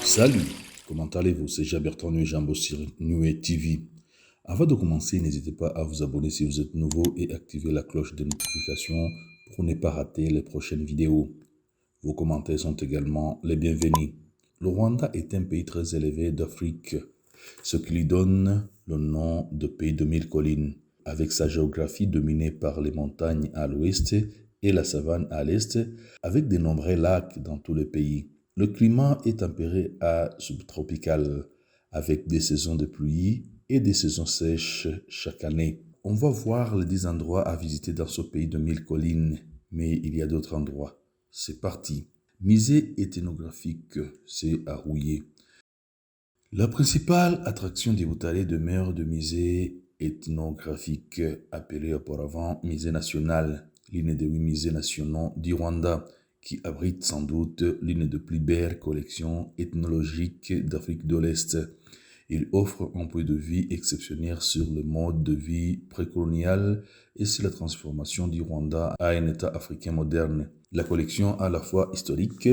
Salut, comment allez-vous? C'est Jaberton Jambo sur Nué TV. Avant de commencer, n'hésitez pas à vous abonner si vous êtes nouveau et activer la cloche de notification pour ne pas rater les prochaines vidéos. Vos commentaires sont également les bienvenus. Le Rwanda est un pays très élevé d'Afrique, ce qui lui donne le nom de pays de mille collines. Avec sa géographie dominée par les montagnes à l'ouest et la savane à l'est, avec de nombreux lacs dans tout le pays. Le climat est tempéré à subtropical, avec des saisons de pluie et des saisons sèches chaque année. On va voir les 10 endroits à visiter dans ce pays de mille collines, mais il y a d'autres endroits. C'est parti. Musée ethnographique, c'est à Rouillé. La principale attraction des Boutalais demeure de musée ethnographique, appelé auparavant musée national, l'une des 8 musées nationaux du Rwanda, qui abrite sans doute l'une des plus belles collections ethnologiques d'Afrique de l'Est. Il offre un point de vue exceptionnel sur le mode de vie précolonial et sur la transformation du Rwanda à un État africain moderne. La collection à la fois historique,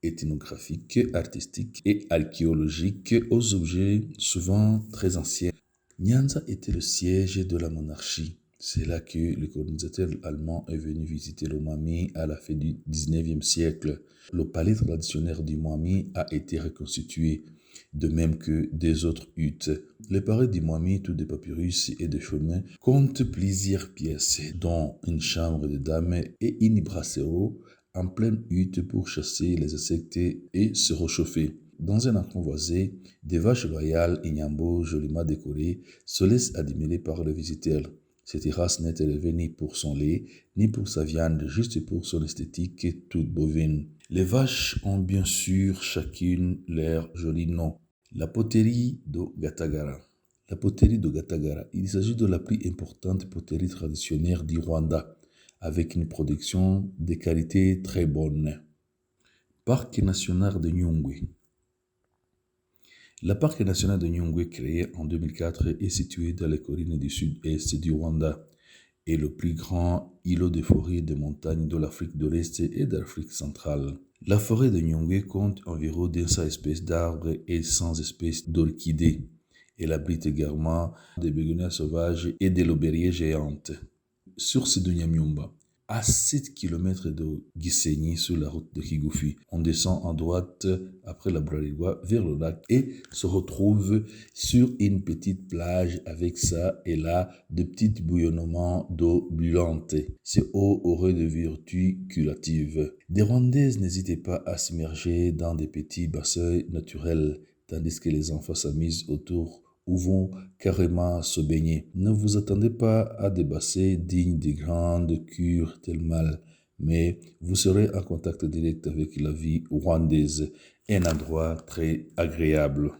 ethnographique, artistique et archéologique aux objets souvent très anciens. Nyanza était le siège de la monarchie. C'est là que le colonisateur allemand est venu visiter le Mwami à la fin du 19e siècle. Le palais traditionnel du Mwami a été reconstitué, de même que des autres huttes. Les palais du Mwami, tout des papyrus et des chemins, comptent plusieurs pièces, dont une chambre de dames et une brasserie en pleine hutte pour chasser les insectes et se réchauffer. Dans un enclos voisin, des vaches royales et Nyambo joliment décorées se laissent admirer par le visiteur. Cette race n'est élevée ni pour son lait, ni pour sa viande, juste pour son esthétique toute bovine. Les vaches ont bien sûr chacune leur joli nom. La poterie de Gatagara. La poterie de Gatagara, il s'agit de la plus importante poterie traditionnelle du Rwanda, avec une production de qualité très bonne. Parc national de Nyungwe. Le parc national de Nyungwe, créé en 2004, est situé dans les collines du sud-est du Rwanda et le plus grand îlot de forêt de montagne de l'Afrique de l'Est et d'Afrique centrale. La forêt de Nyungwe compte environ 200 espèces d'arbres et 100 espèces d'orchidées. Elle abrite également des bégonias sauvages et des lobériers géantes. Source de Nyamyumba. À 7 km de Gisenyi sur la route de Kigufi, on descend en droite après la Bralirwa vers le lac et se retrouve sur une petite plage avec ça et là de petits bouillonnements d'eau brûlante. Ces eaux auraient des vertus curatives. Des Rwandaises n'hésitaient pas à s'immerger dans des petits bassins naturels, tandis que les enfants s'amusent autour ou vont carrément se baigner. Ne vous attendez pas à des bassins dignes des grandes cures thermales, mais vous serez en contact direct avec la vie rwandaise, un endroit très agréable.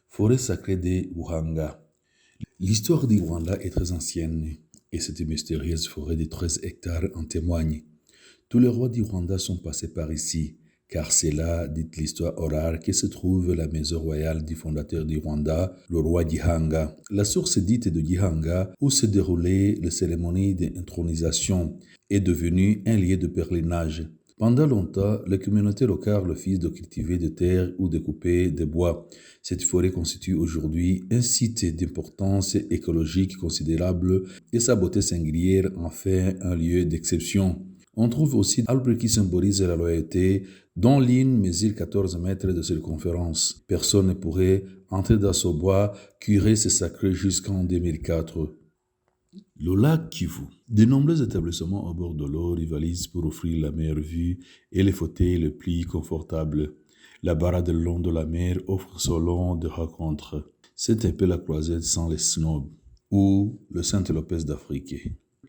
Forêt sacrée des Ruhanga. L'histoire du Rwanda est très ancienne et cette mystérieuse forêt de 13 hectares en témoigne. Tous les rois du Rwanda sont passés par ici, car c'est là, dit l'histoire orale, que se trouve la maison royale du fondateur du Rwanda, le roi Gihanga. La source dite de Gihanga, où se déroulait la cérémonie d'intronisation, est devenue un lieu de pèlerinage. Pendant longtemps, la communauté locale refuse de cultiver des terres ou de couper des bois. Cette forêt constitue aujourd'hui un site d'importance écologique considérable et sa beauté singulière en fait un lieu d'exception. On trouve aussi l'arbre qui symbolise la loyauté, dont l'une mesure 14 mètres de circonférence. Personne ne pourrait entrer dans ce bois qui reste sacré jusqu'en 2004. Le lac Kivu. De nombreux établissements au bord de l'eau rivalisent pour offrir la meilleure vue et les fauteuils les plus confortables. La barade le long de la mer offre son lot de rencontres. C'est un peu la croisette sans les snobs ou le Saint-Lopez d'Afrique.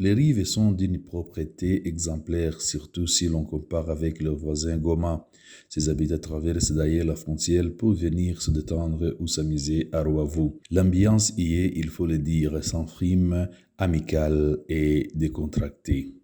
Les rives sont d'une propreté exemplaire, surtout si l'on compare avec leurs voisins Goma. Ces habitants traversent d'ailleurs la frontière pour venir se détendre ou s'amuser à Ruavu. L'ambiance y est, il faut le dire, sans frime, amicale et décontractée.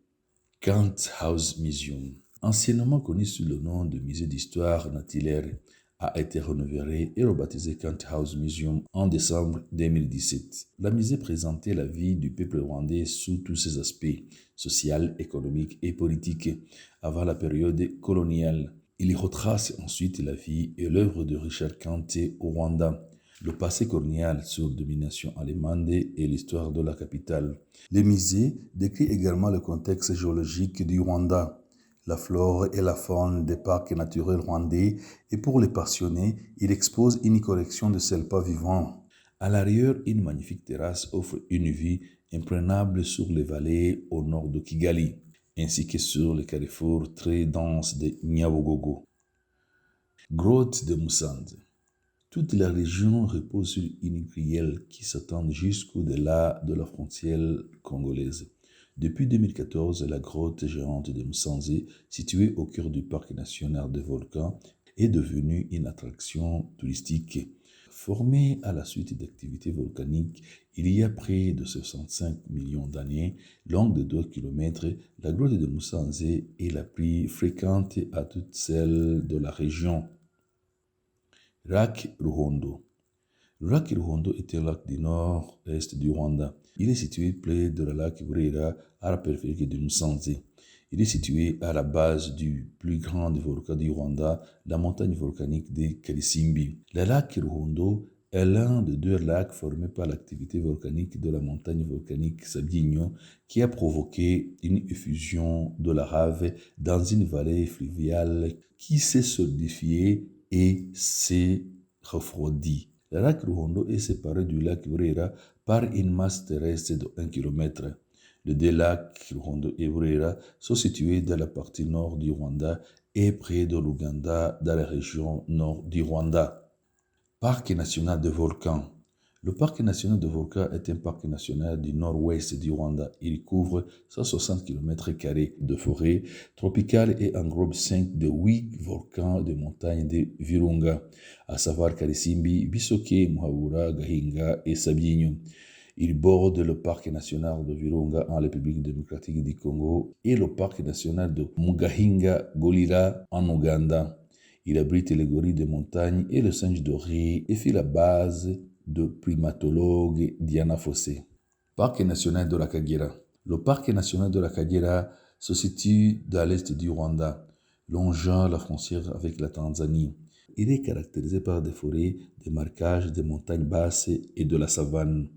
Kant House Museum, anciennement connu sous le nom de Musée d'histoire naturelle, a été renouvelé et rebaptisé Kant House Museum en décembre 2017. La musée présentait la vie du peuple rwandais sous tous ses aspects, social, économique et politique, avant la période coloniale. Il y retrace ensuite la vie et l'œuvre de Richard Kanté au Rwanda, le passé colonial sous domination allemande et l'histoire de la capitale. Le musée décrit également le contexte géologique du Rwanda, la flore et la faune des parcs naturels rwandais, et pour les passionnés, il expose une collection de serpents vivants. À l'arrière, une magnifique terrasse offre une vue imprenable sur les vallées au nord de Kigali, ainsi que sur le carrefour très dense de Nyabugogo. Grotte de Musanze. Toute la région repose sur une grêle qui s'étend jusqu'au-delà de la frontière congolaise. Depuis 2014, la grotte géante de Musanze, située au cœur du parc national des volcans, est devenue une attraction touristique. Formée à la suite d'activités volcaniques il y a près de 65 millions d'années, longue de 2 km, la grotte de Musanze est la plus fréquente à toutes celles de la région. Lac Ruhondo. Le lac Ruhondo est un lac du nord-est du Rwanda. Il est situé près de la lac Burera, à la périphérie de Musanze. Il est situé à la base du plus grand volcan du Rwanda, la montagne volcanique de Karisimbi. Le lac Ruhondo est l'un des 2 lacs formés par l'activité volcanique de la montagne volcanique Sabyinyo qui a provoqué une effusion de la lave dans une vallée fluviale qui s'est solidifiée et s'est refroidie. Le lac Ruhondo est séparé du lac Burera par une masse terrestre de 1 km. Les 2 lacs Ruhondo et Burera sont situés dans la partie nord du Rwanda et près de l'Ouganda dans la région nord du Rwanda. Parc national de volcans. Le parc national de volcans est un parc national du nord-ouest du Rwanda. Il couvre 160 km² de forêt tropicale et englobe 5 des 8 volcans de montagne de Virunga, à savoir Karisimbi, Bisoke, Muhabura, Gahinga et Sabyinyo. Il borde le parc national de Virunga en République démocratique du Congo et le parc national de Mugahinga-Golira en Ouganda. Il abrite les gorilles de montagne et le singe doré et fait la base de primatologue Diana Fossé. Parc national de la Kagera. Le parc national de la Kagera se situe dans l'est du Rwanda, longeant la frontière avec la Tanzanie. Il est caractérisé par des forêts, des marécages, des montagnes basses et de la savane.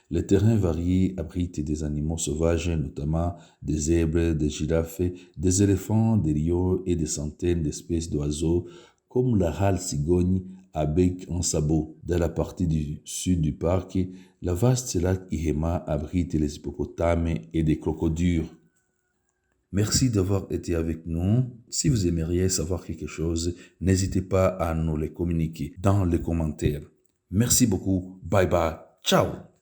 Les terrains variés abritent des animaux sauvages, notamment des zèbres, des girafes, des éléphants, des lions et des centaines d'espèces d'oiseaux, comme la râle cigogne à bec en sabot. Dans la partie du sud du parc, la vaste lac Ihema abrite les hippopotames et des crocodiles. Merci d'avoir été avec nous. Si vous aimeriez savoir quelque chose, n'hésitez pas à nous le communiquer dans les commentaires. Merci beaucoup. Bye bye. Ciao.